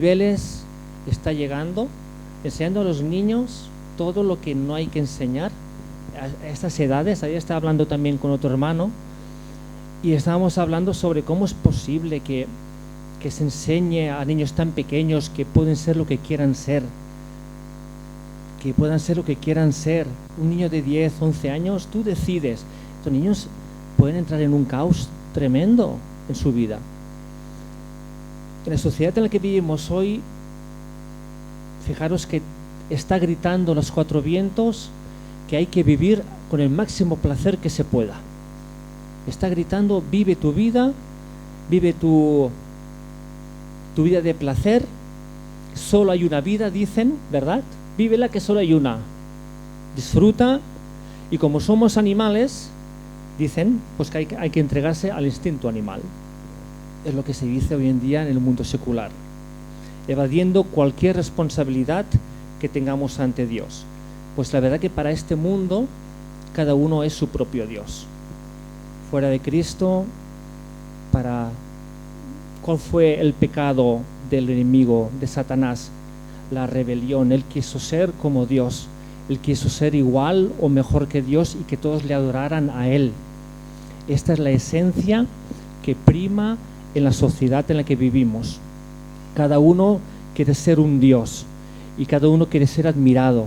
niveles está llegando, enseñando a los niños todo lo que no hay que enseñar a estas edades. Ayer estaba hablando también con otro hermano y estábamos hablando sobre cómo es posible que se enseñe a niños tan pequeños que pueden ser lo que quieran ser, que puedan ser lo que quieran ser. Un niño de 10, 11 años, tú decides. Estos niños pueden entrar en un caos tremendo en su vida. En la sociedad en la que vivimos hoy, fijaros que está gritando los cuatro vientos que hay que vivir con el máximo placer que se pueda. Está gritando, vive tu vida, vive tu vida de placer. Solo hay una vida, dicen, ¿verdad? Vívela, que solo hay una. Disfruta. Y como somos animales, dicen, pues que hay que entregarse al instinto animal. Es lo que se dice hoy en día en el mundo secular, evadiendo cualquier responsabilidad que tengamos ante Dios. Pues la verdad que para este mundo cada uno es su propio Dios. Fuera de Cristo, ¿cuál fue el pecado del enemigo, de Satanás? La rebelión. Él quiso ser como Dios, él quiso ser igual o mejor que Dios y que todos le adoraran a él. Esta es la esencia que prima en la sociedad en la que vivimos. Cada uno quiere ser un Dios y cada uno quiere ser admirado,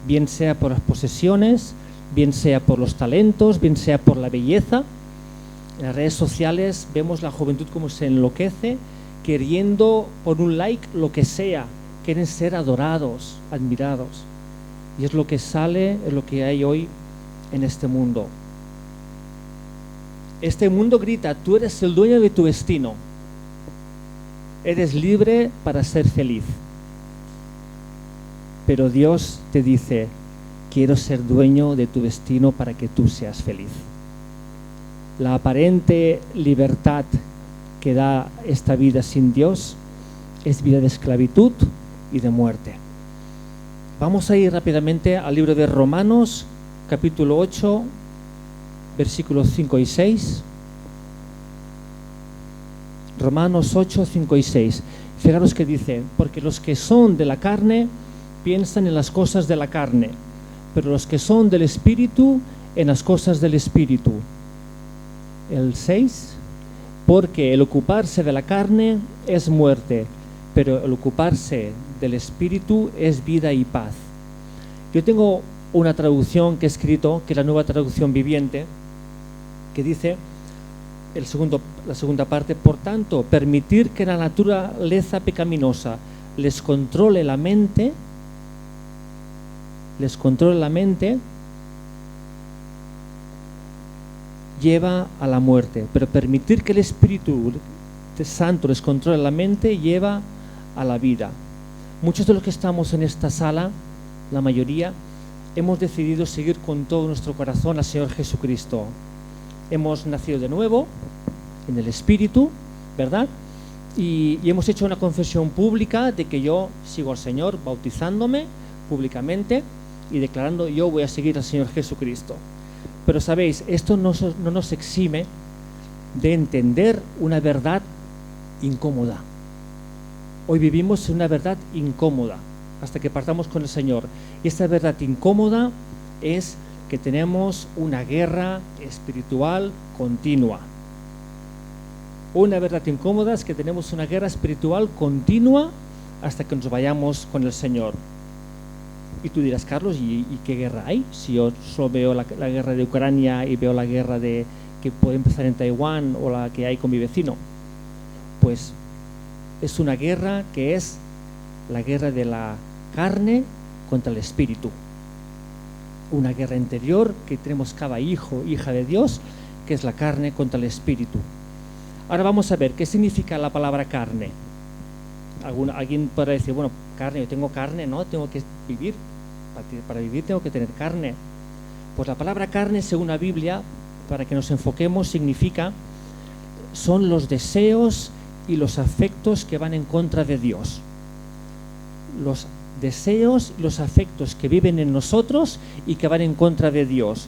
bien sea por las posesiones, bien sea por los talentos, bien sea por la belleza. En las redes sociales vemos la juventud como se enloquece, queriendo por un like lo que sea, quieren ser adorados, admirados. Y es lo que sale, es lo que hay hoy en este mundo. Este mundo grita, tú eres el dueño de tu destino. Eres libre para ser feliz. Pero Dios te dice, quiero ser dueño de tu destino para que tú seas feliz. La aparente libertad que da esta vida sin Dios es vida de esclavitud y de muerte. Vamos a ir rápidamente al libro de Romanos, capítulo 8, versículos 5 y 6. Romanos 8, 5 y 6. Fijaros que dice, porque los que son de la carne piensan en las cosas de la carne, pero los que son del Espíritu en las cosas del Espíritu. El 6, porque el ocuparse de la carne es muerte, pero el ocuparse del Espíritu es vida y paz. Yo tengo una traducción que he escrito, que es la Nueva Traducción Viviente, que dice, la segunda parte, por tanto, permitir que la naturaleza pecaminosa les controle la mente, lleva a la muerte, pero permitir que el Espíritu Santo les controle la mente lleva a la vida. Muchos de los que estamos en esta sala, la mayoría, hemos decidido seguir con todo nuestro corazón al Señor Jesucristo. Hemos nacido de nuevo en el Espíritu, ¿verdad? Y hemos hecho una confesión pública de que yo sigo al Señor, bautizándome públicamente y declarando, yo voy a seguir al Señor Jesucristo. Pero sabéis, esto no nos exime de entender una verdad incómoda. Hoy vivimos una verdad incómoda hasta que partamos con el Señor. Y esta verdad incómoda es que tenemos una guerra espiritual continua. Una verdad incómoda es que tenemos una guerra espiritual continua hasta que nos vayamos con el Señor. Y tú dirás, Carlos, ¿y qué guerra hay? Si yo solo veo la guerra de Ucrania y veo la guerra que puede empezar en Taiwán o la que hay con mi vecino. Pues es una guerra que es la guerra de la carne contra el espíritu. Una guerra interior que tenemos cada hijo, hija de Dios, que es la carne contra el espíritu. Ahora vamos a ver qué significa la palabra carne. Alguien podrá decir, bueno, carne, yo tengo carne, ¿no? Tengo que vivir. Para vivir tengo que tener carne. Pues la palabra carne, según la Biblia, para que nos enfoquemos, son los deseos y los afectos que van en contra de Dios. Los deseos y los afectos que viven en nosotros y que van en contra de Dios.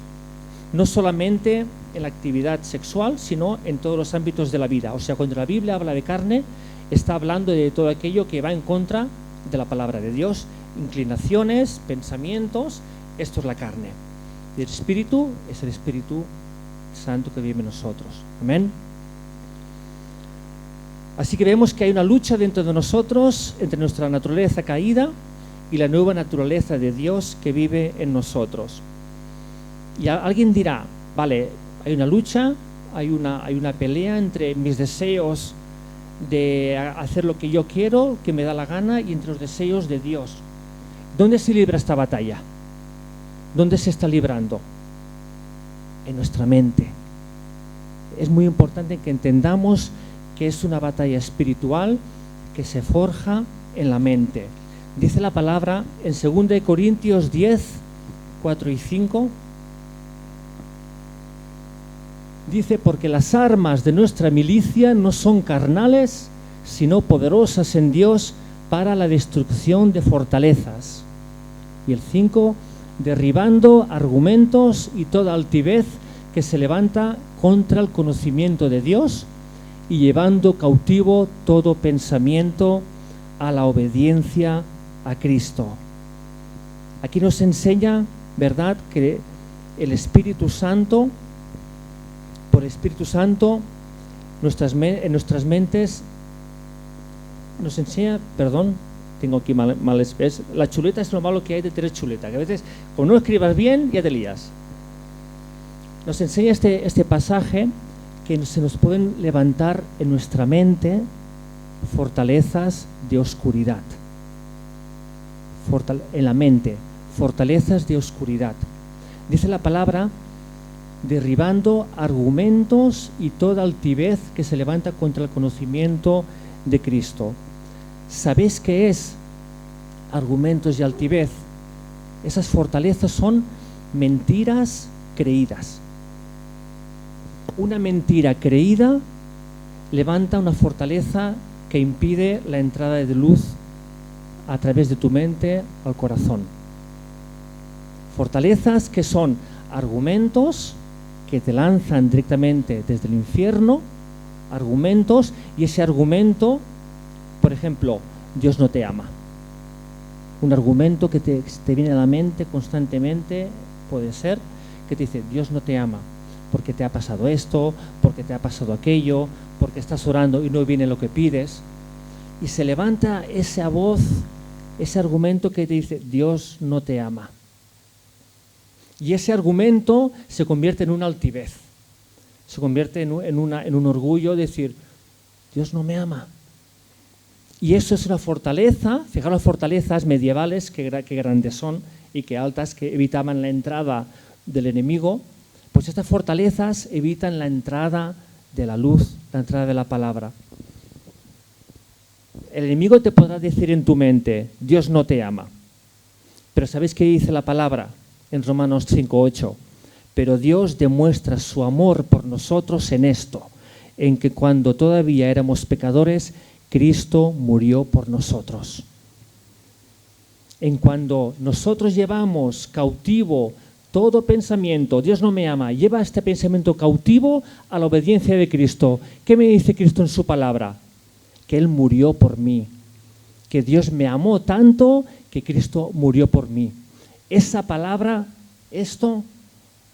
No solamente en la actividad sexual, sino en todos los ámbitos de la vida. O sea, cuando la Biblia habla de carne, está hablando de todo aquello que va en contra de la palabra de Dios, inclinaciones, pensamientos. Esto es la carne. Y el Espíritu es el Espíritu Santo que vive en nosotros. Amén. Así que vemos que hay una lucha dentro de nosotros entre nuestra naturaleza caída y la nueva naturaleza de Dios que vive en nosotros. Y alguien dirá, vale, hay una lucha, hay una pelea entre mis deseos de hacer lo que yo quiero, que me da la gana, y entre los deseos de Dios. ¿Dónde se libra esta batalla? ¿Dónde se está librando? En nuestra mente. Es muy importante que entendamos que es una batalla espiritual que se forja en la mente. Dice la palabra en 2 Corintios 10, 4 y 5. Dice, porque las armas de nuestra milicia no son carnales, sino poderosas en Dios para la destrucción de fortalezas. Y el 5, derribando argumentos y toda altivez que se levanta contra el conocimiento de Dios y llevando cautivo todo pensamiento a la obediencia a Cristo. Aquí nos enseña, ¿verdad?, que el Espíritu Santo, por el Espíritu Santo, en nuestras mentes nos enseña, tengo aquí mal, ¿ves? La chuleta es lo malo que hay de tener chuleta, que a veces, como no escribas bien, ya te lías. Nos enseña este pasaje que se nos pueden levantar en nuestra mente fortalezas de oscuridad. En la mente, fortalezas de oscuridad. Dice la palabra, derribando argumentos y toda altivez que se levanta contra el conocimiento de Cristo. ¿Sabéis qué es argumentos y altivez? Esas fortalezas son mentiras creídas. Una mentira creída levanta una fortaleza que impide la entrada de luz a través de tu mente al corazón. Fortalezas que son argumentos que te lanzan directamente desde el infierno, argumentos, y ese argumento, por ejemplo, Dios no te ama. Un argumento que te viene a la mente constantemente puede ser que te dice, Dios no te ama, porque te ha pasado esto, porque te ha pasado aquello, porque estás orando y no viene lo que pides. Y se levanta esa voz, ese argumento que te dice, Dios no te ama. Y ese argumento se convierte en una altivez, se convierte en un orgullo, decir, Dios no me ama. Y eso es una fortaleza, fijaros las fortalezas medievales, que grandes son y que altas, que evitaban la entrada del enemigo. Pues estas fortalezas evitan la entrada de la luz, la entrada de la palabra. El enemigo te podrá decir en tu mente, Dios no te ama. Pero ¿sabéis qué dice la palabra en Romanos 5:8? Pero Dios demuestra su amor por nosotros en esto, en que cuando todavía éramos pecadores, Cristo murió por nosotros. En cuando nosotros llevamos cautivo todo pensamiento, Dios no me ama, lleva este pensamiento cautivo a la obediencia de Cristo. ¿Qué me dice Cristo en su palabra? Que Él murió por mí, que Dios me amó tanto que Cristo murió por mí. Esa palabra, esto,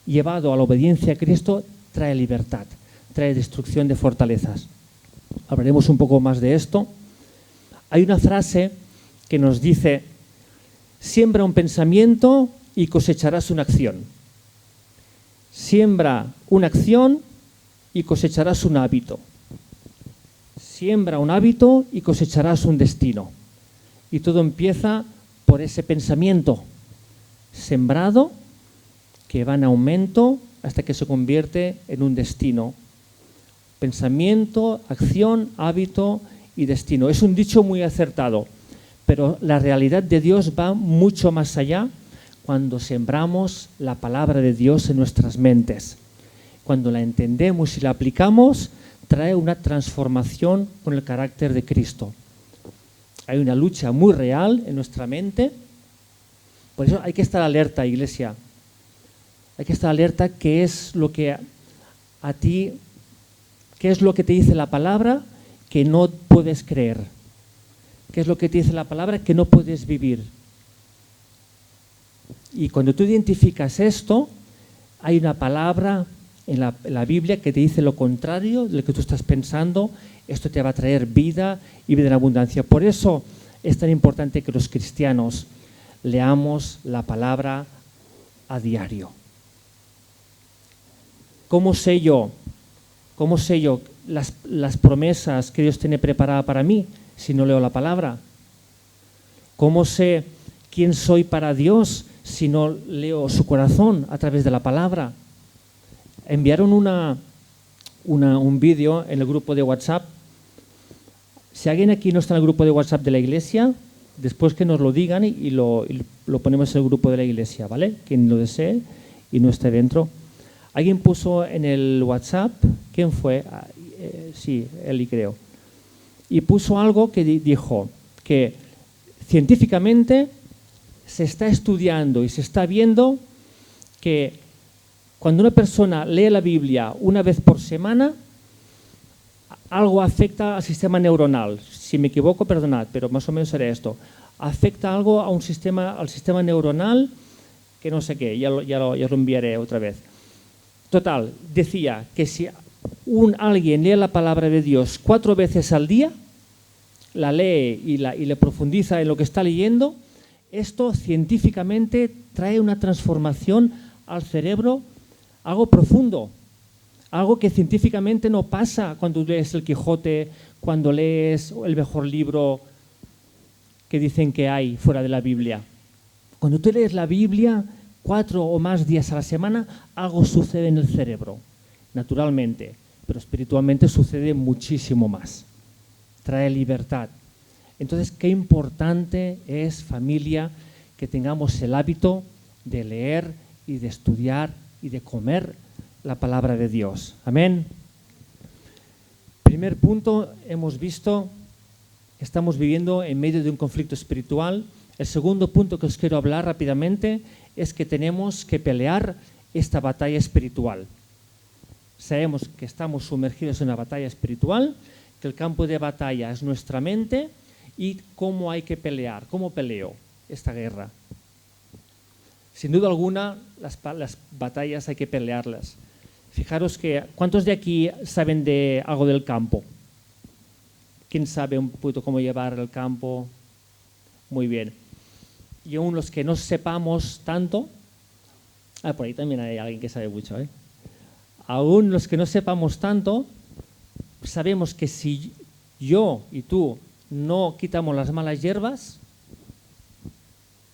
llevado a la obediencia a Cristo, trae libertad, trae destrucción de fortalezas. Hablaremos un poco más de esto. Hay una frase que nos dice, siembra un pensamiento y cosecharás una acción. Siembra una acción y cosecharás un hábito. Siembra un hábito y cosecharás un destino. Y todo empieza por ese pensamiento sembrado que va en aumento hasta que se convierte en un destino. Pensamiento, acción, hábito y destino. Es un dicho muy acertado, pero la realidad de Dios va mucho más allá cuando sembramos la palabra de Dios en nuestras mentes. Cuando la entendemos y la aplicamos, trae una transformación con el carácter de Cristo. Hay una lucha muy real en nuestra mente. Por eso hay que estar alerta, iglesia. Hay que estar alerta qué es lo que a ti, qué es lo que te dice la palabra, que no puedes creer. ¿Qué es lo que te dice la palabra? Que no puedes vivir. Y cuando tú identificas esto, hay una palabra en la Biblia que te dice lo contrario de lo que tú estás pensando. Esto te va a traer vida y vida en abundancia. Por eso es tan importante que los cristianos leamos la palabra a diario. ¿Cómo sé yo las promesas que Dios tiene preparada para mí si no leo la palabra? ¿Cómo sé quién soy para Dios si no leo su corazón a través de la palabra? Enviaron un vídeo en el grupo de WhatsApp. Si alguien aquí no está en el grupo de WhatsApp de la iglesia, después que nos lo digan y lo ponemos en el grupo de la iglesia, ¿vale? Quien lo desee y no esté dentro. Alguien puso en el WhatsApp, ¿quién fue? Sí, Eli creo. Y puso algo que dijo que científicamente se está estudiando y se está viendo que cuando una persona lee la Biblia una vez por semana, algo afecta al sistema neuronal. Si me equivoco, perdonad, pero más o menos será esto. Afecta algo a al sistema neuronal que no sé qué, ya lo enviaré otra vez. Total, decía que si alguien lee la palabra de Dios 4 veces al día, la lee y le profundiza en lo que está leyendo, esto científicamente trae una transformación al cerebro, algo profundo, algo que científicamente no pasa cuando lees el Quijote, cuando lees el mejor libro que dicen que hay fuera de la Biblia. Cuando tú lees la Biblia 4 o más días a la semana, algo sucede en el cerebro, naturalmente, pero espiritualmente sucede muchísimo más. Trae libertad. Entonces, qué importante es, familia, que tengamos el hábito de leer y de estudiar y de comer la palabra de Dios. Amén. Primer punto, hemos visto, estamos viviendo en medio de un conflicto espiritual. El segundo punto que os quiero hablar rápidamente es que tenemos que pelear esta batalla espiritual. Sabemos que estamos sumergidos en una batalla espiritual, que el campo de batalla es nuestra mente y cómo hay que pelear, cómo peleo esta guerra. Sin duda alguna, las batallas hay que pelearlas. Fijaros que, ¿cuántos de aquí saben de algo del campo? ¿Quién sabe un poquito cómo llevar el campo? Muy bien. Y aún los que no sepamos tanto, por ahí también hay alguien que sabe mucho, aún los que no sepamos tanto, sabemos que si yo y tú no quitamos las malas hierbas,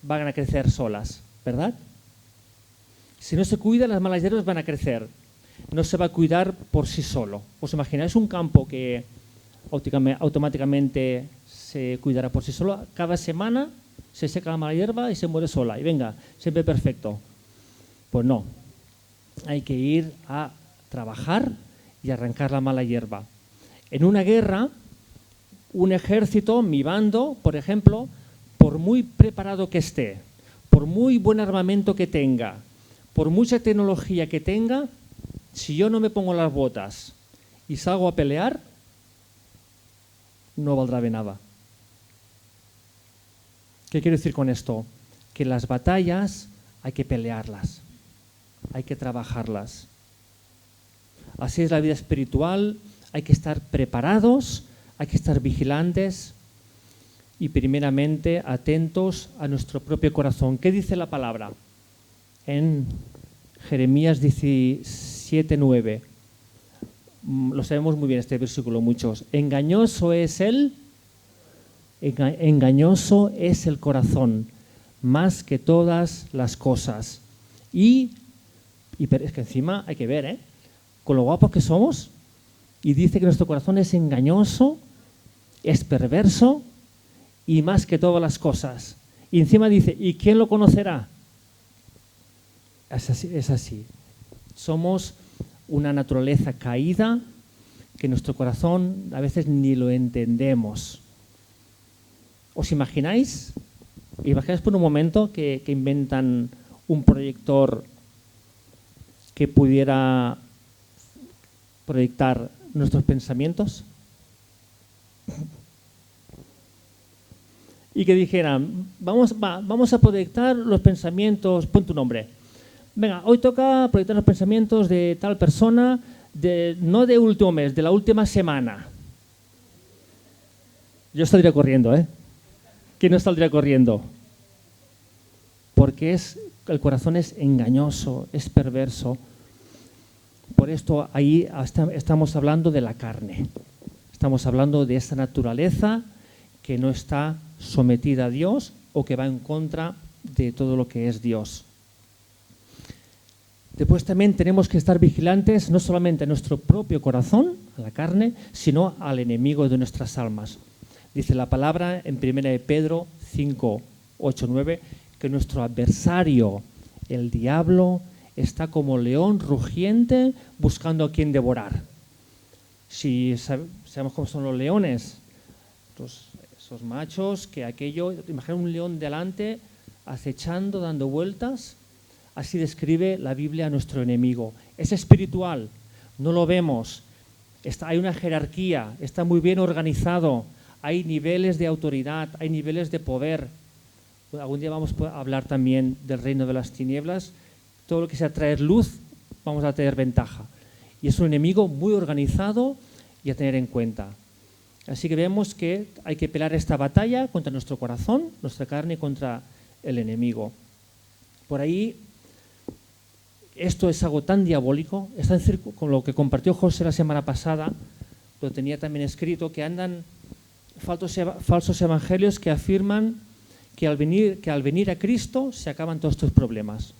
van a crecer solas, ¿verdad? Si no se cuida, las malas hierbas van a crecer. No se va a cuidar por sí solo. ¿Os imagináis un campo que automáticamente se cuidará por sí solo? Cada semana se seca la mala hierba y se muere sola. Y venga, siempre perfecto. Pues no. Hay que ir a trabajar y arrancar la mala hierba. En una guerra, un ejército, mi bando, por ejemplo, por muy preparado que esté, por muy buen armamento que tenga, por mucha tecnología que tenga, si yo no me pongo las botas y salgo a pelear, no valdrá de nada. ¿Qué quiero decir con esto? Que las batallas hay que pelearlas, hay que trabajarlas. Así es la vida espiritual, hay que estar preparados, hay que estar vigilantes y primeramente atentos a nuestro propio corazón. ¿Qué dice la palabra? En Jeremías 17:9. Lo sabemos muy bien este versículo muchos. Engañoso es el corazón, más que todas las cosas. Pero es que encima hay que ver, con lo guapos que somos, y dice que nuestro corazón es engañoso, es perverso y más que todas las cosas. Y encima dice, ¿y quién lo conocerá? Es así. Somos una naturaleza caída que nuestro corazón a veces ni lo entendemos. ¿Os imagináis? Imagináis por un momento que inventan un proyector que pudiera proyectar nuestros pensamientos. Y que dijeran, vamos a proyectar los pensamientos, pon tu nombre. Venga, hoy toca proyectar los pensamientos de tal persona, no de último mes, de la última semana. Yo saldría corriendo, ¿eh? ¿Quién no saldría corriendo? Porque el corazón es engañoso, es perverso. Por esto ahí estamos hablando de la carne. Estamos hablando de esa naturaleza que no está sometida a Dios o que va en contra de todo lo que es Dios. Después también tenemos que estar vigilantes no solamente a nuestro propio corazón, a la carne, sino al enemigo de nuestras almas. Dice la palabra en 1 Pedro 5, 8, 9, que nuestro adversario, el diablo, está como león rugiente buscando a quien devorar. Si sabemos cómo son los leones, esos machos, que aquello, imagina un león delante, acechando, dando vueltas. Así describe la Biblia a nuestro enemigo. Es espiritual, no lo vemos. Hay una jerarquía, está muy bien organizado, hay niveles de autoridad, hay niveles de poder. Algún día vamos a hablar también del reino de las tinieblas. Todo lo que sea traer luz, vamos a tener ventaja. Y es un enemigo muy organizado y a tener en cuenta. Así que vemos que hay que pelear esta batalla contra nuestro corazón, nuestra carne, contra el enemigo. Por ahí, esto es algo tan diabólico, está en circo con lo que compartió José la semana pasada, lo tenía también escrito, que andan falsos evangelios que afirman que al venir a Cristo se acaban todos tus problemas.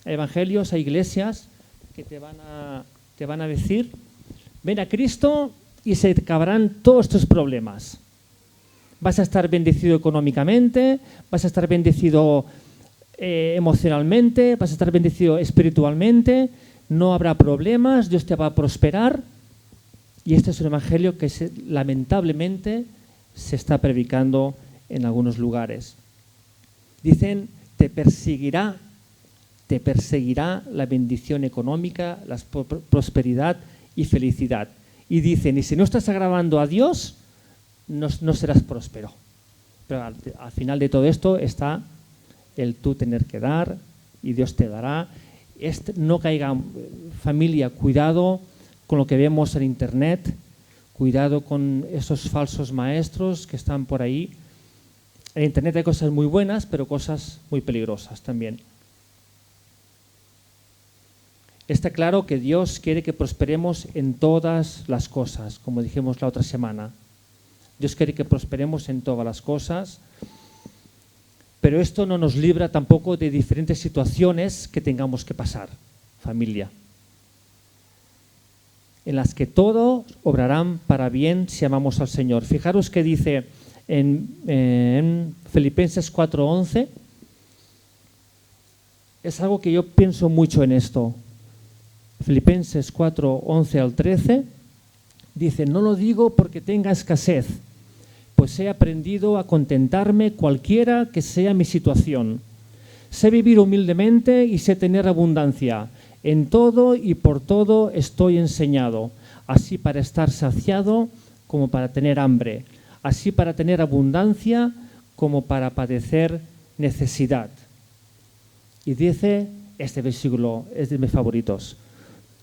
Hay evangelios, hay iglesias que te van a decir, ven a Cristo y se acabarán todos tus problemas. Vas a estar bendecido económicamente, vas a estar bendecido emocionalmente, vas a estar bendecido espiritualmente, no habrá problemas, Dios te va a prosperar. Y este es un evangelio que lamentablemente se está predicando en algunos lugares. Dicen, te perseguirá la bendición económica, la prosperidad y felicidad. Y dicen, y si no estás agradando a Dios, no serás próspero. Pero al final de todo esto está el tú tener que dar y Dios te dará. No caiga familia, cuidado con lo que vemos en internet, cuidado con esos falsos maestros que están por ahí. En internet hay cosas muy buenas, pero cosas muy peligrosas también. Está claro que Dios quiere que prosperemos en todas las cosas, como dijimos la otra semana. Dios quiere que prosperemos en todas las cosas, pero esto no nos libra tampoco de diferentes situaciones que tengamos que pasar, familia, en las que todo obrarán para bien si amamos al Señor. Fijaros que dice en Filipenses 4:11, es algo que yo pienso mucho en esto. Filipenses 4:11 al 13 dice, no lo digo porque tenga escasez, pues he aprendido a contentarme cualquiera que sea mi situación. Sé vivir humildemente y sé tener abundancia. En todo y por todo estoy enseñado, así para estar saciado como para tener hambre, así para tener abundancia como para padecer necesidad. Y dice, este versículo es de mis favoritos,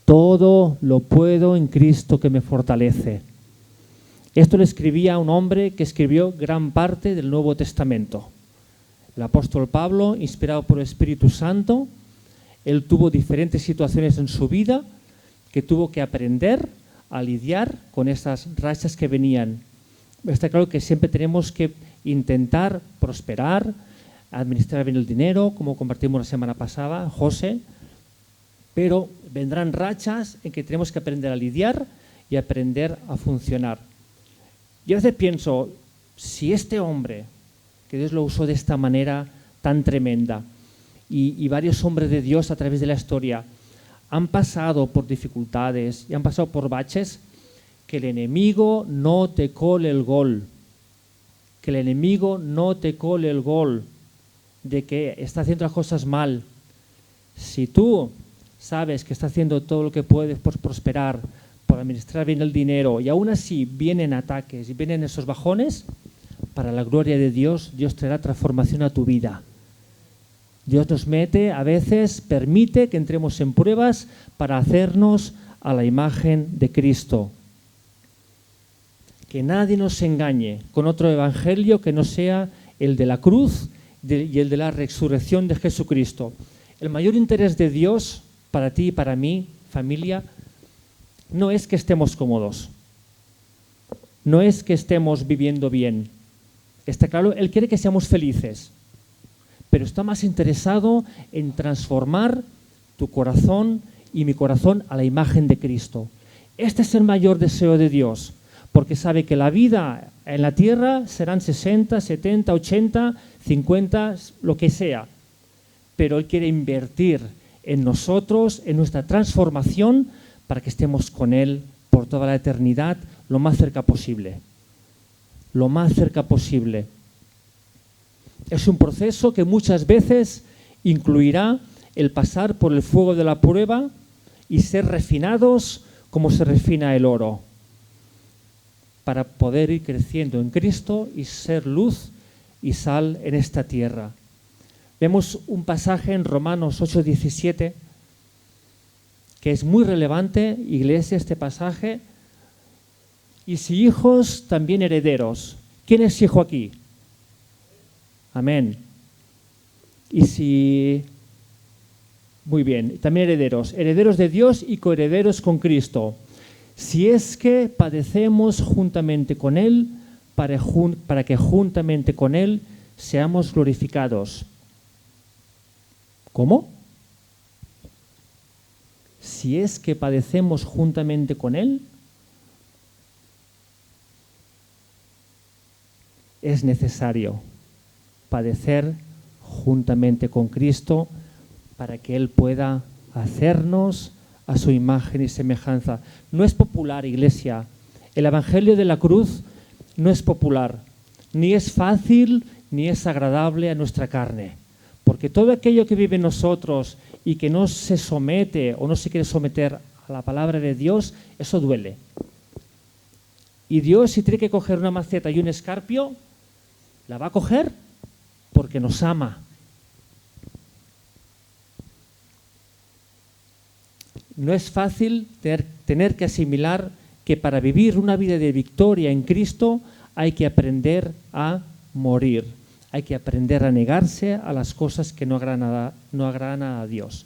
todo lo puedo en Cristo que me fortalece. Esto le escribía a un hombre que escribió gran parte del Nuevo Testamento. El apóstol Pablo, inspirado por el Espíritu Santo, él tuvo diferentes situaciones en su vida que tuvo que aprender a lidiar con esas rachas que venían. Está claro que siempre tenemos que intentar prosperar, administrar bien el dinero, como compartimos la semana pasada, José, pero vendrán rachas en que tenemos que aprender a lidiar y aprender a funcionar. Yo a veces pienso, si este hombre, que Dios lo usó de esta manera tan tremenda, y varios hombres de Dios a través de la historia han pasado por dificultades y han pasado por baches, que el enemigo no te cole el gol, que el enemigo no te cole el gol de que está haciendo las cosas mal. Si tú sabes que está haciendo todo lo que puedes por prosperar, por administrar bien el dinero, y aún así vienen ataques y vienen esos bajones, para la gloria de Dios, Dios traerá transformación a tu vida. Dios nos mete, a veces permite que entremos en pruebas para hacernos a la imagen de Cristo. Que nadie nos engañe con otro evangelio que no sea el de la cruz y el de la resurrección de Jesucristo. El mayor interés de Dios para ti y para mí, familia, no es que estemos cómodos, no es que estemos viviendo bien. Está claro, Él quiere que seamos felices, pero está más interesado en transformar tu corazón y mi corazón a la imagen de Cristo. Este es el mayor deseo de Dios, porque sabe que la vida en la tierra serán 60, 70, 80, 50, lo que sea, pero Él quiere invertir en nosotros, en nuestra transformación, para que estemos con Él por toda la eternidad, lo más cerca posible. Lo más cerca posible. Es un proceso que muchas veces incluirá el pasar por el fuego de la prueba y ser refinados como se refina el oro, para poder ir creciendo en Cristo y ser luz y sal en esta tierra. Vemos un pasaje en Romanos 8:17 que es muy relevante, iglesia, este pasaje. Y si hijos, también herederos. ¿Quién es hijo aquí? Amén. Y si... Muy bien, también herederos. Herederos de Dios y coherederos con Cristo. Si es que padecemos juntamente con Él, para que juntamente con Él seamos glorificados. ¿Cómo? Si es que padecemos juntamente con Él, es necesario padecer juntamente con Cristo para que Él pueda hacernos a su imagen y semejanza. No es popular, iglesia. El Evangelio de la cruz no es popular, ni es fácil, ni es agradable a nuestra carne. Porque todo aquello que vive en nosotros y que no se somete o no se quiere someter a la palabra de Dios, eso duele. Y Dios, si tiene que coger una maceta y un escarpio, la va a coger porque nos ama. No es fácil tener que asimilar que para vivir una vida de victoria en Cristo hay que aprender a morir. Hay que aprender a negarse a las cosas que no agradan a Dios.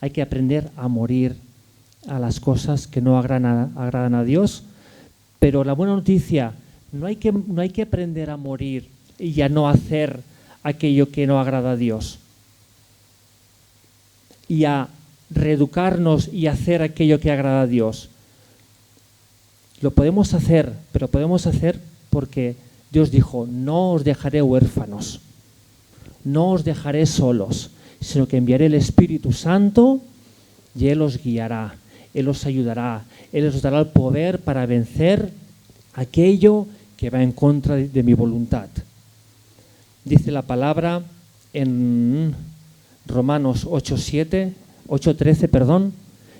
Hay que aprender a morir a las cosas que no agradan a Dios. Pero la buena noticia, no hay que aprender a morir y a no hacer aquello que no agrada a Dios. Y a reeducarnos y hacer aquello que agrada a Dios. Lo podemos hacer, pero podemos hacer porque Dios dijo, no os dejaré huérfanos, no os dejaré solos, sino que enviaré el Espíritu Santo y Él os guiará, Él os ayudará, Él os dará el poder para vencer aquello que va en contra de mi voluntad. Dice la palabra en Romanos 8:13, perdón.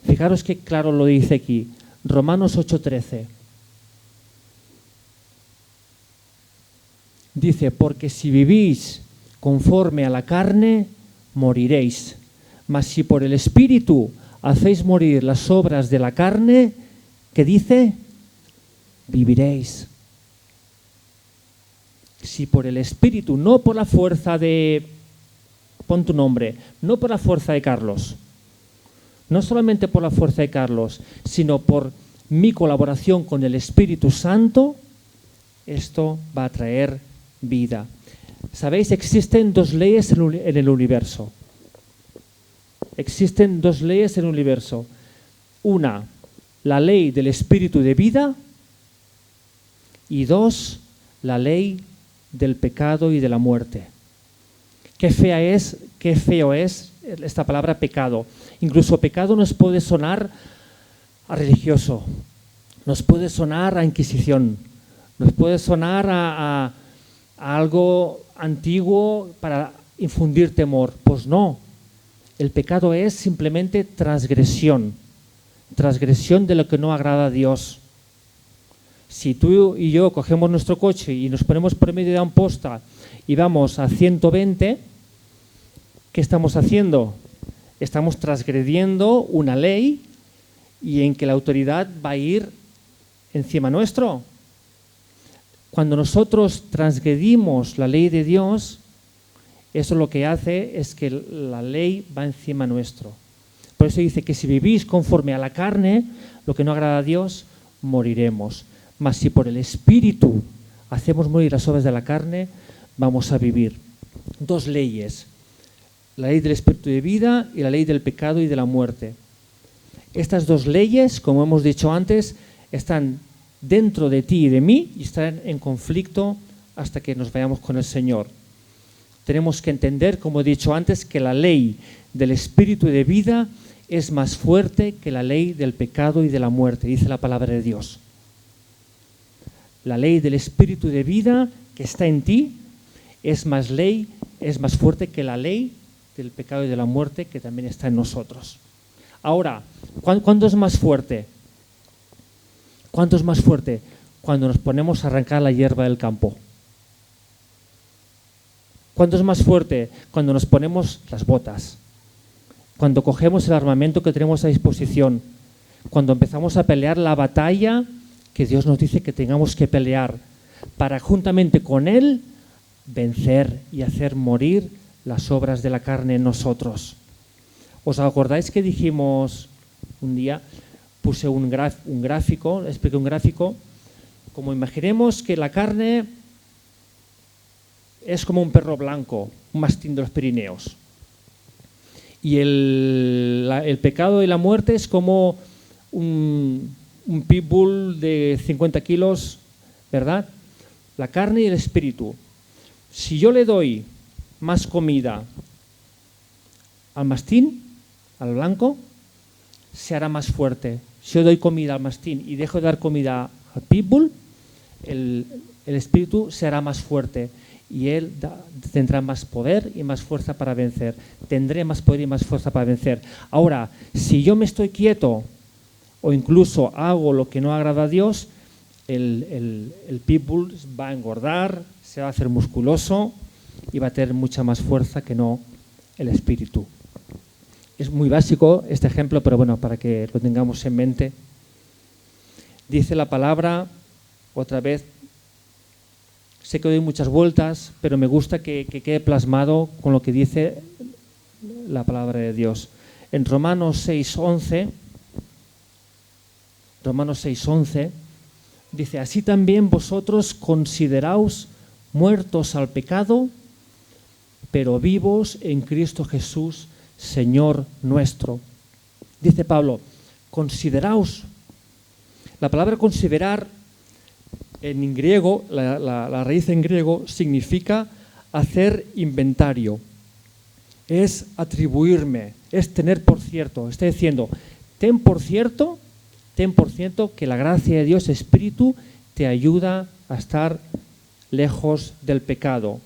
Fijaros qué claro lo dice aquí. Romanos 8:13. Dice, porque si vivís conforme a la carne, moriréis. Mas si por el Espíritu hacéis morir las obras de la carne, ¿qué dice? Viviréis. Si por el Espíritu, no por la fuerza de, pon tu nombre, no por la fuerza de Carlos, no solamente por la fuerza de Carlos, sino por mi colaboración con el Espíritu Santo, esto va a traer vida. ¿Sabéis? Existen dos leyes en el universo. Existen dos leyes en el universo. Una, la ley del espíritu de vida, y dos, la ley del pecado y de la muerte. Qué feo es esta palabra pecado. Incluso pecado nos puede sonar a religioso, nos puede sonar a Inquisición, nos puede sonar a algo antiguo para infundir temor. Pues no, el pecado es simplemente transgresión. transgresión de lo que no agrada a Dios. Si tú y yo cogemos nuestro coche y nos ponemos por medio de un posta y vamos a 120, ¿qué estamos haciendo? Estamos transgrediendo una ley y en que la autoridad va a ir encima nuestro. Cuando nosotros transgredimos la ley de Dios, eso lo que hace es que la ley va encima nuestro. Por eso dice que si vivís conforme a la carne, lo que no agrada a Dios, moriremos. Mas si por el Espíritu hacemos morir las obras de la carne, vamos a vivir. Dos leyes, la ley del Espíritu de vida y la ley del pecado y de la muerte. Estas dos leyes, como hemos dicho antes, están dentro de ti y de mí y están en conflicto hasta que nos vayamos con el Señor. Tenemos que entender, como he dicho antes, que la ley del Espíritu de vida es más fuerte que la ley del pecado y de la muerte, dice la palabra de Dios. La ley del Espíritu de vida que está en ti es más fuerte que la ley del pecado y de la muerte que también está en nosotros. Ahora, ¿cuándo es más fuerte? ¿Cuánto es más fuerte? Cuando nos ponemos a arrancar la hierba del campo. ¿Cuánto es más fuerte? Cuando nos ponemos las botas. Cuando cogemos el armamento que tenemos a disposición. Cuando empezamos a pelear la batalla que Dios nos dice que tengamos que pelear para juntamente con Él vencer y hacer morir las obras de la carne en nosotros. ¿Os acordáis que dijimos un día, puse un gráfico, expliqué un gráfico, como imaginemos que la carne es como un perro blanco, un mastín de los Pirineos. Y el pecado y la muerte es como un pitbull de 50 kilos, ¿verdad? La carne y el espíritu. Si yo le doy más comida al mastín, al blanco, se hará más fuerte. Si yo doy comida al mastín y dejo de dar comida al pitbull, el espíritu se hará más fuerte y él tendrá más poder y más fuerza para vencer. Tendré más poder y más fuerza para vencer. Ahora, si yo me estoy quieto o incluso hago lo que no agrada a Dios, el pitbull va a engordar, se va a hacer musculoso y va a tener mucha más fuerza que no el espíritu. Es muy básico este ejemplo, pero bueno, para que lo tengamos en mente. Dice la palabra, otra vez, sé que doy muchas vueltas, pero me gusta que quede plasmado con lo que dice la palabra de Dios. En Romanos 6:11, dice, así también vosotros consideraos muertos al pecado, pero vivos en Cristo Jesús, Señor nuestro. Dice Pablo, consideraos. La palabra considerar en griego, la raíz en griego significa hacer inventario, es atribuirme, es tener por cierto. Está diciendo, ten por cierto que la gracia de Dios, Espíritu, te ayuda a estar lejos del pecado.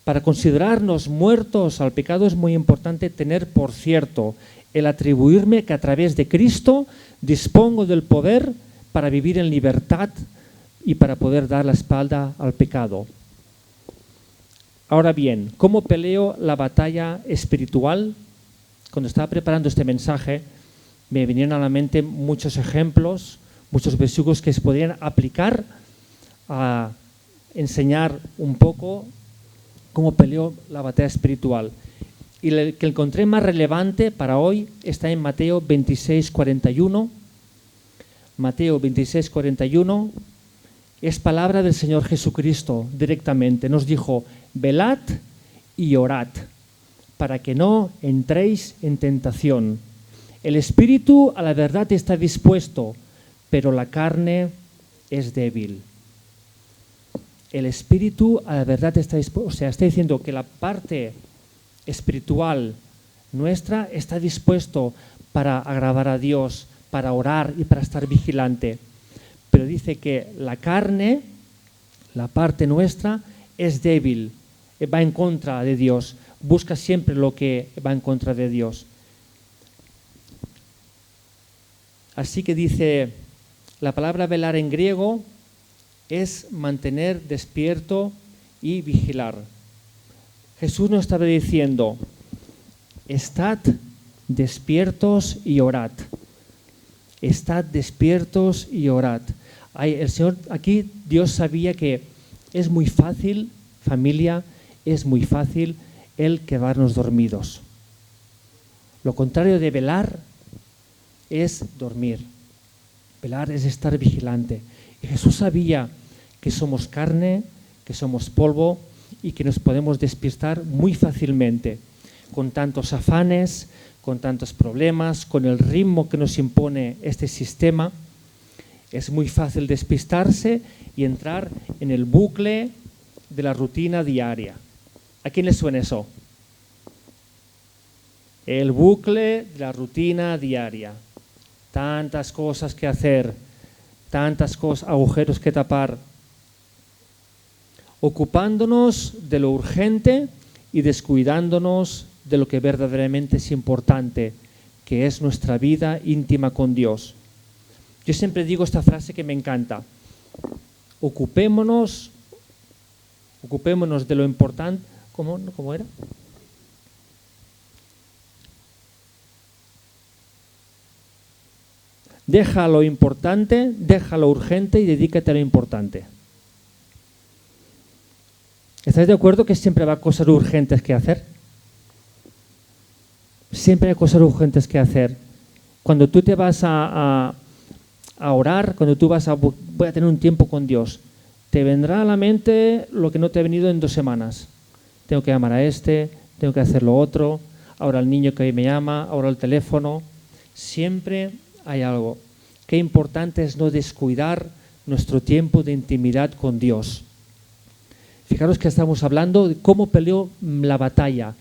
Para considerarnos muertos al pecado es muy importante tener por cierto el atribuirme que a través de Cristo dispongo del poder para vivir en libertad y para poder dar la espalda al pecado. Ahora bien, ¿cómo peleo la batalla espiritual? Cuando estaba preparando este mensaje, me vinieron a la mente muchos ejemplos, muchos versículos que se podrían aplicar a enseñar un poco cómo peleo la batalla espiritual. Y el que encontré más relevante para hoy está en Mateo 26:41. Mateo 26:41 es palabra del Señor Jesucristo directamente. Nos dijo, velad y orad, para que no entréis en tentación. El espíritu a la verdad está dispuesto, pero la carne es débil. El espíritu a la verdad está dispuesto, o sea, está diciendo que la parte espiritual nuestra está dispuesto para agradar a Dios, para orar y para estar vigilante. Pero dice que la carne, la parte nuestra, es débil, va en contra de Dios, busca siempre lo que va en contra de Dios. Así que dice, la palabra velar en griego es mantener despierto y vigilar. Jesús nos estaba diciendo, estad despiertos y orad. Estad despiertos y orad. El Señor, aquí Dios sabía que es muy fácil, familia, es muy fácil el quedarnos dormidos. Lo contrario de velar es dormir. Velar es estar vigilante. Y Jesús sabía que somos carne, que somos polvo y que nos podemos despistar muy fácilmente con tantos afanes, con tantos problemas, con el ritmo que nos impone este sistema. Es muy fácil despistarse y entrar en el bucle de la rutina diaria. ¿A quién le suena eso? El bucle de la rutina diaria. Tantas cosas que hacer, tantas cosas, agujeros que tapar. Ocupándonos de lo urgente y descuidándonos de lo que verdaderamente es importante, que es nuestra vida íntima con Dios. Yo siempre digo esta frase que me encanta. Ocupémonos de lo importante. ¿Cómo era? Deja lo importante, deja lo urgente y dedícate a lo importante. ¿Estáis de acuerdo que siempre va a haber cosas urgentes que hacer? Siempre hay cosas urgentes que hacer. Cuando tú te vas a orar, cuando tú vas voy a tener un tiempo con Dios, te vendrá a la mente lo que no te ha venido en 2 semanas. Tengo que llamar a este, tengo que hacer lo otro, ahora el niño que hoy me llama, ahora el teléfono. Siempre hay algo. Qué importante es no descuidar nuestro tiempo de intimidad con Dios. Fijaros que estamos hablando de cómo peleó la batalla.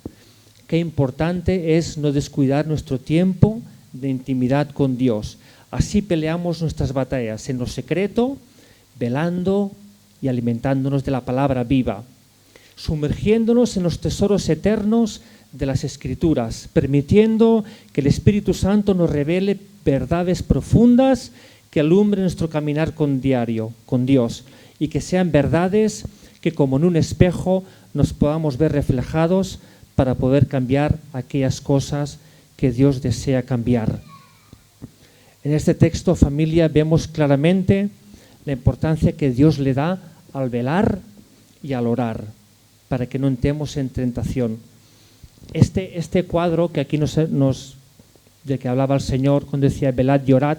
Qué importante es no descuidar nuestro tiempo de intimidad con Dios. Así peleamos nuestras batallas en lo secreto, velando y alimentándonos de la palabra viva, sumergiéndonos en los tesoros eternos de las Escrituras, permitiendo que el Espíritu Santo nos revele verdades profundas que alumbren nuestro caminar con Dios, y que sean verdades que como en un espejo nos podamos ver reflejados para poder cambiar aquellas cosas que Dios desea cambiar. En este texto, familia, vemos claramente la importancia que Dios le da al velar y al orar, para que no entremos en tentación. Este cuadro que aquí de que hablaba el Señor cuando decía velad y orad,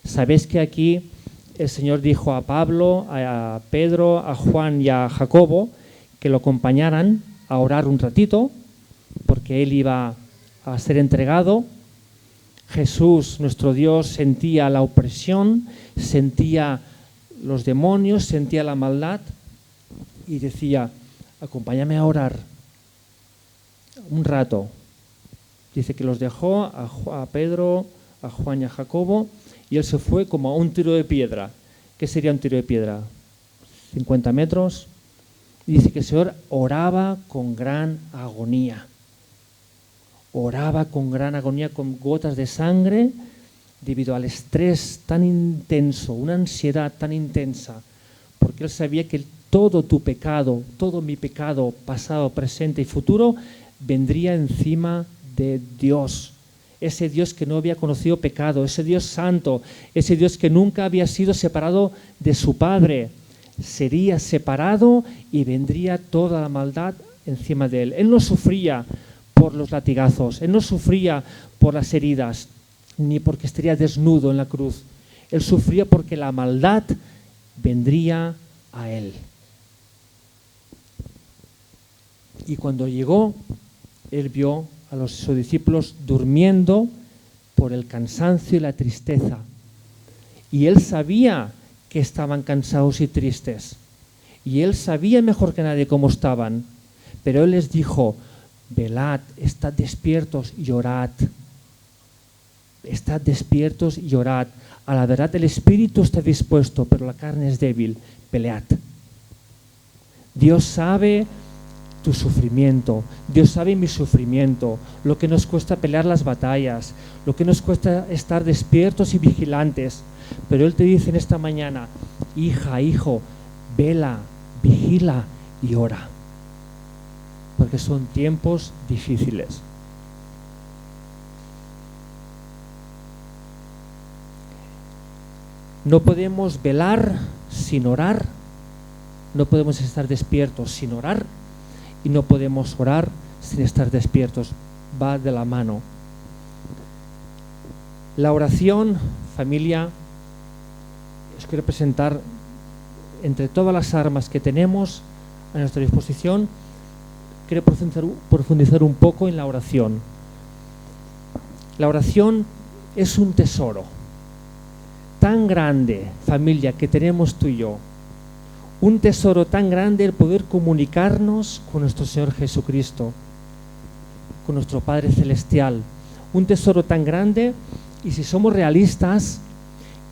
sabéis que aquí el Señor dijo a Pablo, a Pedro, a Juan y a Jacobo que lo acompañaran a orar un ratito, porque él iba a ser entregado. Jesús, nuestro Dios, sentía la opresión, sentía los demonios, sentía la maldad y decía, acompáñame a orar un rato. Dice que los dejó a Pedro, a Juan y a Jacobo, y él se fue como a un tiro de piedra. ¿Qué sería un tiro de piedra? 50 metros. Y dice que el Señor oraba con gran agonía. Oraba con gran agonía, con gotas de sangre, debido al estrés tan intenso, una ansiedad tan intensa, porque él sabía que todo tu pecado, todo mi pecado, pasado, presente y futuro, vendría encima de Dios. Ese Dios que no había conocido pecado, ese Dios santo, ese Dios que nunca había sido separado de su Padre, sería separado y vendría toda la maldad encima de él. Él no sufría por los latigazos, él no sufría por las heridas, ni porque estaría desnudo en la cruz. Él sufría porque la maldad vendría a él. Y cuando llegó, él vio a sus discípulos durmiendo por el cansancio y la tristeza. Y él sabía que estaban cansados y tristes. Y él sabía mejor que nadie cómo estaban. Pero él les dijo, velad, estad despiertos y orad. Estad despiertos y orad. A la verdad el espíritu está dispuesto, pero la carne es débil. Pelead. Dios sabe tu sufrimiento. Dios sabe mi sufrimiento, lo que nos cuesta pelear las batallas, lo que nos cuesta estar despiertos y vigilantes. Pero Él te dice en esta mañana, hija, hijo, vela, vigila y ora. Porque son tiempos difíciles. No podemos velar sin orar, no podemos estar despiertos sin orar y no podemos orar sin estar despiertos. Va de la mano. La oración, familia, os quiero presentar entre todas las armas que tenemos a nuestra disposición. Quiero profundizar un poco en la oración. La oración es un tesoro tan grande, familia, que tenemos tú y yo. Un tesoro tan grande el poder comunicarnos con nuestro Señor Jesucristo, con nuestro Padre Celestial. Un tesoro tan grande, y si somos realistas,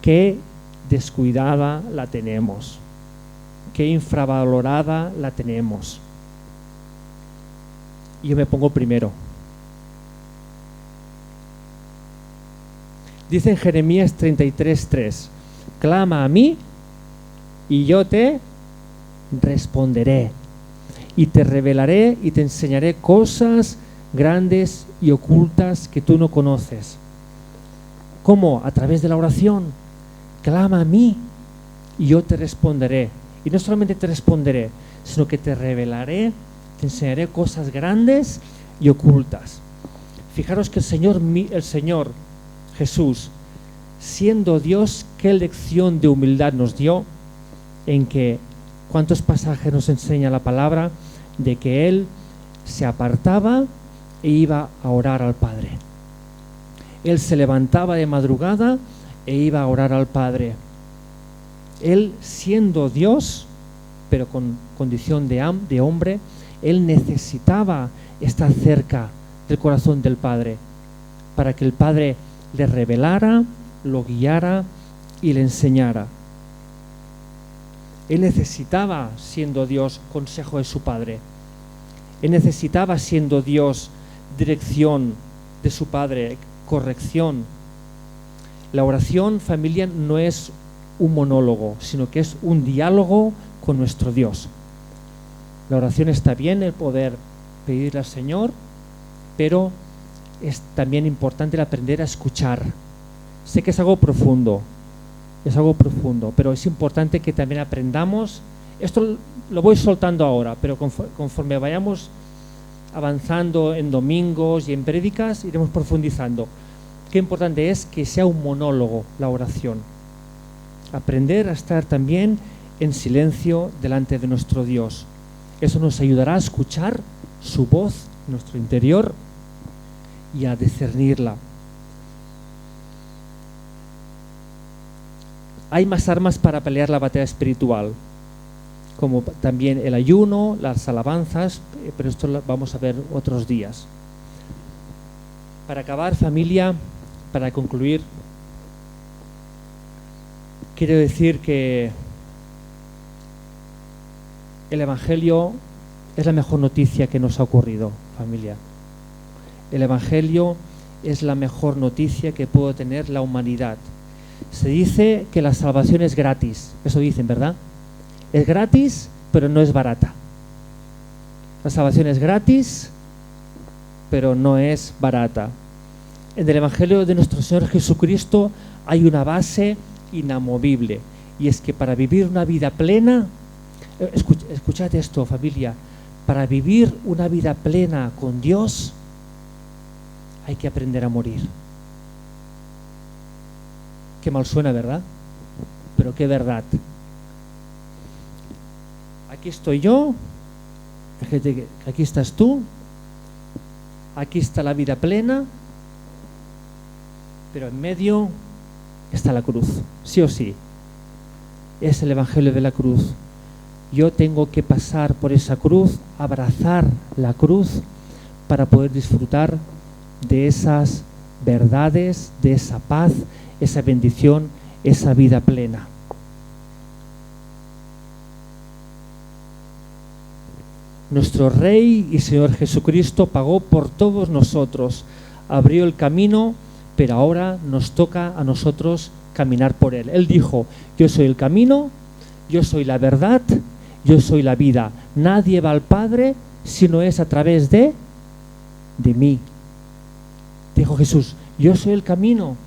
qué descuidada la tenemos, qué infravalorada la tenemos. Y yo me pongo primero. Dice en Jeremías 33:3, clama a mí y yo te responderé y te revelaré y te enseñaré cosas grandes y ocultas que tú no conoces. ¿Cómo? A través de la oración. Clama a mí y yo te responderé. Y no solamente te responderé, sino que te revelaré, te enseñaré cosas grandes y ocultas. Fijaros que el Señor Jesús, siendo Dios, qué lección de humildad nos dio, en que cuántos pasajes nos enseña la palabra de que Él se apartaba e iba a orar al Padre. Él se levantaba de madrugada e iba a orar al Padre. Él, siendo Dios, pero con condición de hombre, Él necesitaba estar cerca del corazón del Padre, para que el Padre le revelara, lo guiara y le enseñara. Él necesitaba, siendo Dios, consejo de su Padre. Él necesitaba, siendo Dios, dirección de su Padre, corrección. La oración, familia, no es un monólogo, sino que es un diálogo con nuestro Dios. La oración está bien, el poder pedirle al Señor, pero es también importante el aprender a escuchar. Sé que es algo profundo, pero es importante que también aprendamos. Esto lo voy soltando ahora, pero conforme vayamos avanzando en domingos y en prédicas, iremos profundizando. Qué importante es que sea un monólogo la oración. Aprender a estar también en silencio delante de nuestro Dios. Eso nos ayudará a escuchar su voz en nuestro interior y a discernirla. Hay más armas para pelear la batalla espiritual, como también el ayuno, las alabanzas, pero esto lo vamos a ver otros días. Para acabar, familia, para concluir, quiero decir que el Evangelio es la mejor noticia que nos ha ocurrido, familia. El Evangelio es la mejor noticia que puede tener la humanidad. Se dice que la salvación es gratis, eso dicen, ¿verdad? Es gratis, pero no es barata. La salvación es gratis, pero no es barata. En el Evangelio de nuestro Señor Jesucristo hay una base inamovible, y es que para vivir una vida plena, escuchad esto, familia, para vivir una vida plena con Dios hay que aprender a morir. Qué mal suena, ¿verdad? Pero qué verdad. Aquí estoy yo, aquí estás tú, aquí está la vida plena, pero en medio está la cruz, sí o sí. Es el Evangelio de la cruz. Yo tengo que pasar por esa cruz, abrazar la cruz para poder disfrutar de esas verdades, de esa paz, esa bendición, esa vida plena. Nuestro Rey y Señor Jesucristo pagó por todos nosotros, abrió el camino, pero ahora nos toca a nosotros caminar por él. Él dijo: yo soy el camino, yo soy la verdad, yo soy la vida. Nadie va al Padre si no es a través de mí. Dijo Jesús: yo soy el camino.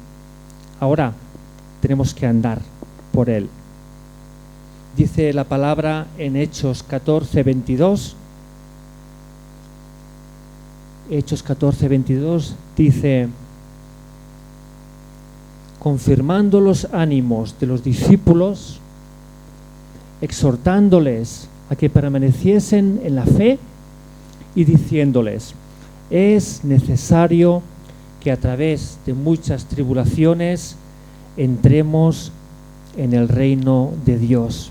Ahora tenemos que andar por él. Dice la palabra en Hechos 14:22. Hechos 14:22 dice: confirmando los ánimos de los discípulos, exhortándoles a que permaneciesen en la fe y diciéndoles: es necesario que a través de muchas tribulaciones entremos en el reino de Dios.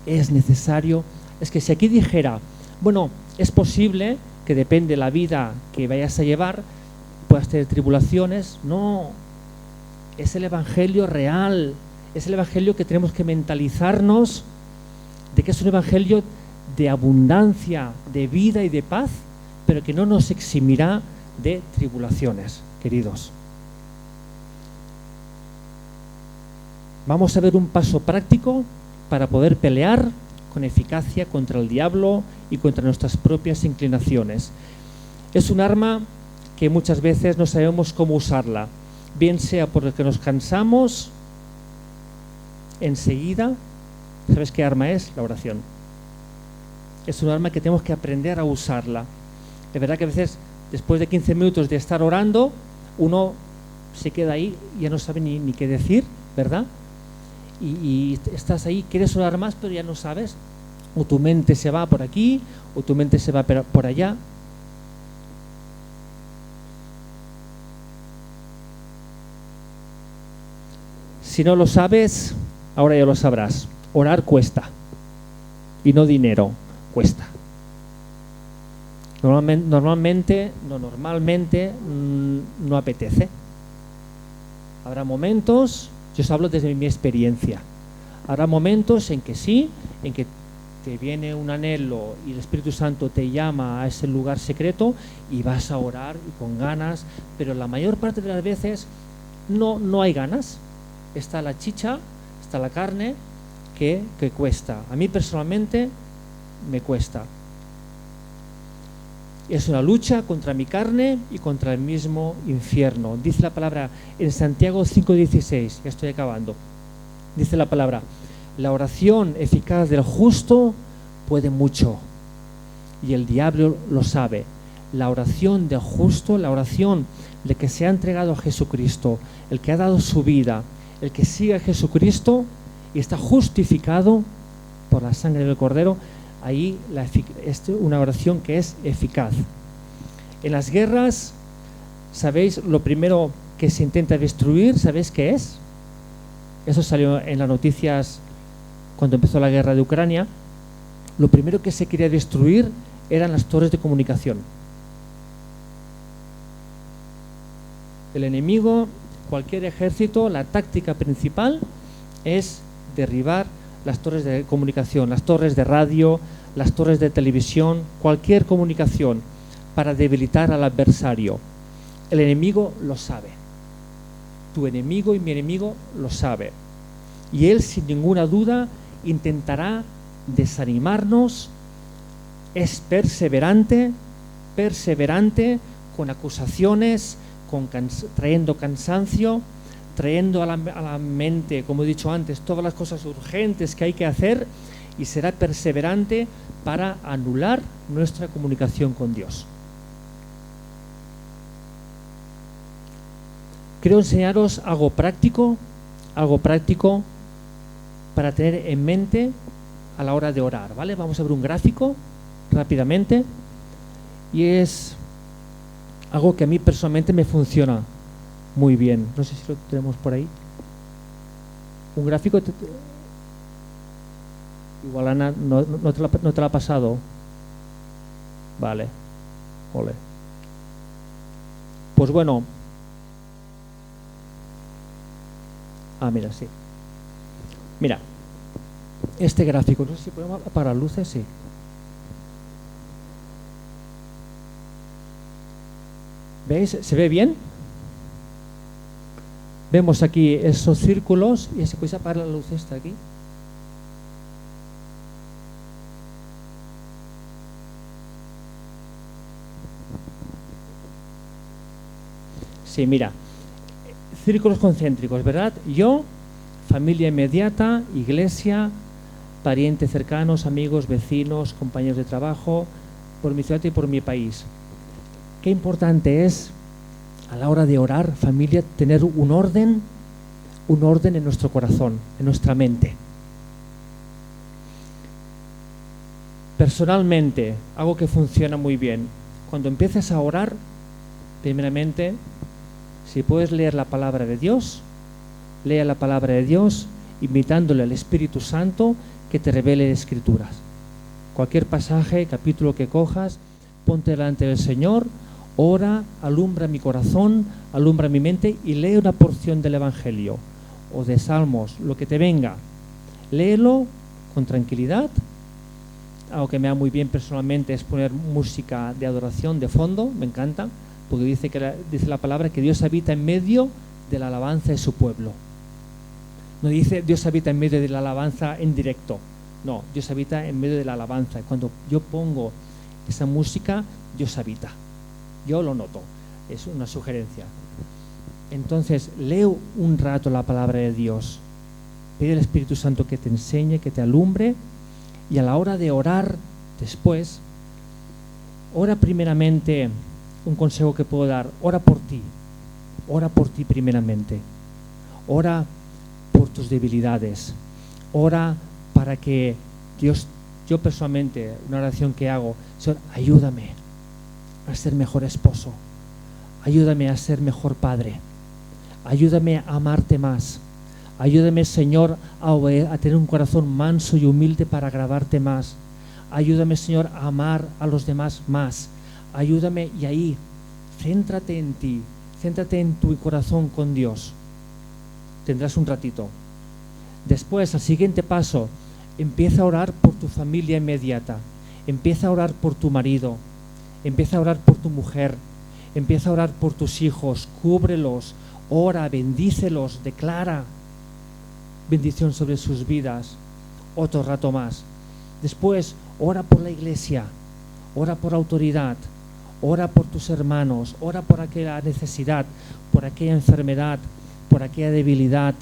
Es necesario. Es que si aquí dijera, bueno, es posible que depende de la vida que vayas a llevar, puedas tener tribulaciones. No, es el evangelio real, es el evangelio que tenemos que mentalizarnos de que es un evangelio de abundancia, de vida y de paz, pero que no nos eximirá de tribulaciones, queridos. Vamos a ver un paso práctico para poder pelear con eficacia contra el diablo y contra nuestras propias inclinaciones. Es un arma que muchas veces no sabemos cómo usarla, bien sea porque nos cansamos enseguida. ¿Sabes qué arma es? La oración. Es un arma que tenemos que aprender a usarla. Es verdad que a veces, después de 15 minutos de estar orando, uno se queda ahí y ya no sabe ni qué decir, ¿verdad? Y estás ahí, quieres orar más, pero ya no sabes. O tu mente se va por aquí, o tu mente se va por allá. Si no lo sabes, ahora ya lo sabrás. Orar cuesta. Y no dinero, cuesta. Normalmente no apetece. Habrá momentos, yo os hablo desde mi experiencia, habrá momentos en que sí, en que te viene un anhelo y el Espíritu Santo te llama a ese lugar secreto y vas a orar y con ganas, pero la mayor parte de las veces no hay ganas. Está la chicha, está la carne que cuesta. A mí personalmente me cuesta. Es una lucha contra mi carne y contra el mismo infierno. Dice la palabra en Santiago 5:16, ya estoy acabando. Dice la palabra: la oración eficaz del justo puede mucho, y el diablo lo sabe. La oración del justo, la oración de que se ha entregado a Jesucristo, el que ha dado su vida, el que sigue a Jesucristo y está justificado por la sangre del Cordero, ahí es una oración que es eficaz. En las guerras, ¿sabéis lo primero que se intenta destruir? ¿Sabéis qué es? Eso salió en las noticias cuando empezó la guerra de Ucrania. Lo primero que se quería destruir eran las torres de comunicación. El enemigo, cualquier ejército, la táctica principal es derribar las torres de comunicación, las torres de radio, las torres de televisión, cualquier comunicación, para debilitar al adversario. El enemigo lo sabe. Tu enemigo y mi enemigo lo sabe. Y él, sin ninguna duda, intentará desanimarnos. Es perseverante, con acusaciones, trayendo cansancio, trayendo a la mente, como he dicho antes, todas las cosas urgentes que hay que hacer, y será perseverante para anular nuestra comunicación con Dios. Quiero enseñaros algo práctico para tener en mente a la hora de orar, ¿vale? Vamos a ver un gráfico rápidamente, y es algo que a mí personalmente me funciona muy bien. No sé si lo tenemos por ahí. Un gráfico. Igual Ana no te la ha pasado. Vale. Ole. Pues bueno. Mira, sí. Mira. Este gráfico. No sé si podemos apagar luces, sí. ¿Veis? ¿Se ve bien? Vemos aquí esos círculos y se puede apagar la luz esta aquí. Sí, mira, círculos concéntricos, ¿verdad? Yo, familia inmediata, iglesia, parientes cercanos, amigos, vecinos, compañeros de trabajo, por mi ciudad y por mi país. Qué importante es a la hora de orar, familia, tener un orden en nuestro corazón, en nuestra mente. Personalmente, algo que funciona muy bien. Cuando empieces a orar, primeramente, si puedes leer la palabra de Dios, lea la palabra de Dios, invitándole al Espíritu Santo que te revele Escrituras. Cualquier pasaje, capítulo que cojas, ponte delante del Señor, ora, alumbra mi corazón, alumbra mi mente y lee una porción del Evangelio o de Salmos, lo que te venga. Léelo con tranquilidad. Algo que me da muy bien personalmente es poner música de adoración de fondo, me encanta, porque dice la palabra que Dios habita en medio de la alabanza de su pueblo. No dice Dios habita en medio de la alabanza en directo. No, Dios habita en medio de la alabanza. Cuando yo pongo esa música, Dios habita. Yo lo noto. Es una sugerencia. Entonces, leo un rato la palabra de Dios. Pide al Espíritu Santo que te enseñe, que te alumbre. Y a la hora de orar después, ora primeramente. Un consejo que puedo dar: ora por ti primeramente, ora por tus debilidades, ora para que Dios, yo personalmente, una oración que hago, Señor, ayúdame a ser mejor esposo, ayúdame a ser mejor padre, ayúdame a amarte más, ayúdame, Señor, a tener un corazón manso y humilde para agradarte más, ayúdame, Señor, a amar a los demás más. Ayúdame, y ahí, céntrate en ti, céntrate en tu corazón con Dios. Tendrás un ratito. Después, al siguiente paso, empieza a orar por tu familia inmediata, empieza a orar por tu marido, empieza a orar por tu mujer, empieza a orar por tus hijos, cúbrelos, ora, bendícelos, declara bendición sobre sus vidas. Otro rato más. Después, ora por la iglesia, ora por autoridad, ora por tus hermanos, ora por aquella necesidad, por aquella enfermedad, por aquella debilidad.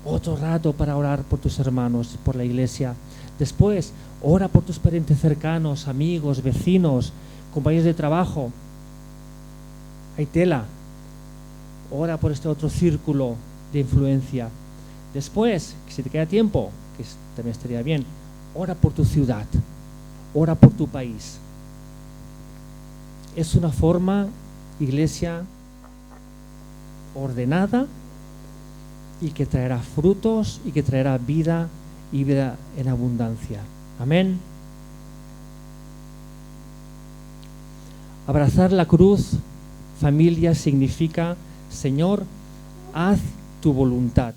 Otro rato para orar por tus hermanos, por la iglesia. Después, ora por tus parientes cercanos, amigos, vecinos, compañeros de trabajo. Hay tela. Ora por este otro círculo de influencia. Después, si te queda tiempo, que también estaría bien, ora por tu ciudad, ora por tu país. Es una forma, iglesia, ordenada y que traerá frutos y que traerá vida y vida en abundancia. Amén. Abrazar la cruz, familia, significa: Señor, haz tu voluntad.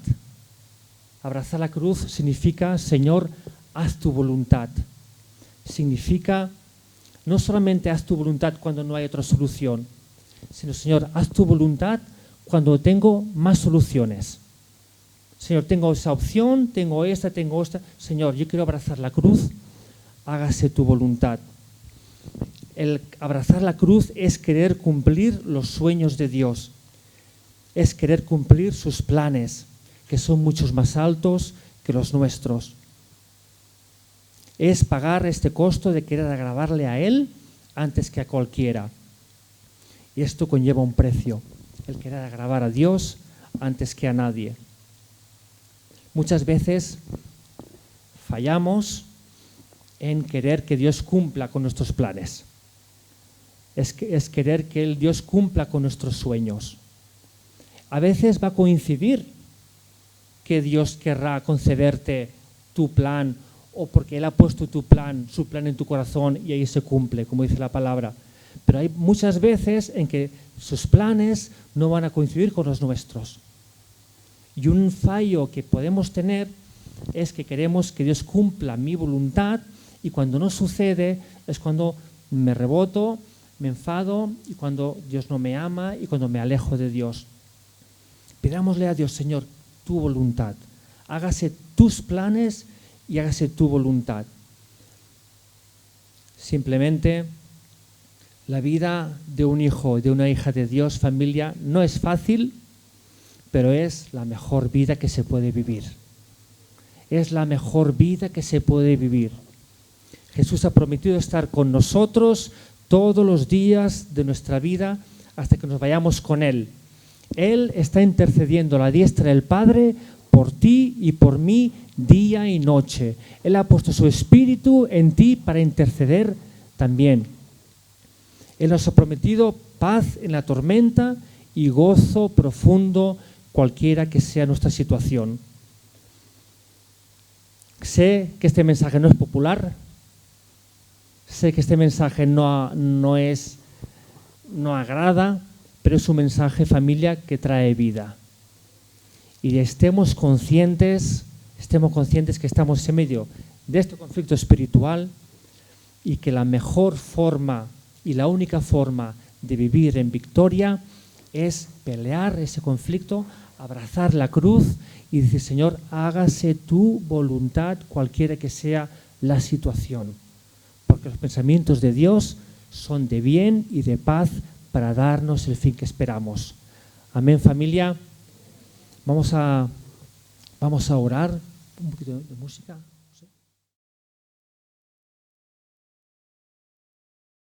Abrazar la cruz significa: Señor, haz tu voluntad. Significa: no solamente haz tu voluntad cuando no hay otra solución, sino, Señor, haz tu voluntad cuando tengo más soluciones. Señor, tengo esa opción, tengo esta. Señor, yo quiero abrazar la cruz, hágase tu voluntad. El abrazar la cruz es querer cumplir los sueños de Dios, es querer cumplir sus planes, que son muchos más altos que los nuestros. Es pagar este costo de querer agradarle a Él antes que a cualquiera. Y esto conlleva un precio, el querer agradar a Dios antes que a nadie. Muchas veces fallamos en querer que Dios cumpla con nuestros planes. Es querer que Dios cumpla con nuestros sueños. A veces va a coincidir que Dios querrá concederte tu plan, o porque Él ha puesto su plan en tu corazón y ahí se cumple, como dice la palabra. Pero hay muchas veces en que sus planes no van a coincidir con los nuestros. Y un fallo que podemos tener es que queremos que Dios cumpla mi voluntad, y cuando no sucede es cuando me reboto, me enfado y cuando Dios no me ama y cuando me alejo de Dios. Pidámosle a Dios, Señor, tu voluntad. Hágase tus planes y hágase tu voluntad. Simplemente la vida de un hijo y de una hija de Dios, familia, no es fácil, pero es la mejor vida que se puede vivir. Es la mejor vida que se puede vivir. Jesús ha prometido estar con nosotros todos los días de nuestra vida hasta que nos vayamos con Él. Él está intercediendo a la diestra del Padre por ti y por mí día y noche. Él ha puesto su Espíritu en ti para interceder también. Él nos ha prometido paz en la tormenta y gozo profundo cualquiera que sea nuestra situación. Sé que este mensaje no es popular, sé que este mensaje no agrada, pero es un mensaje, familia, que trae vida. Y estemos conscientes que estamos en medio de este conflicto espiritual y que la mejor forma y la única forma de vivir en victoria es pelear ese conflicto, abrazar la cruz y decir, Señor, hágase tu voluntad cualquiera que sea la situación. Porque los pensamientos de Dios son de bien y de paz para darnos el fin que esperamos. Amén, familia. Vamos a orar. Un poquito de música.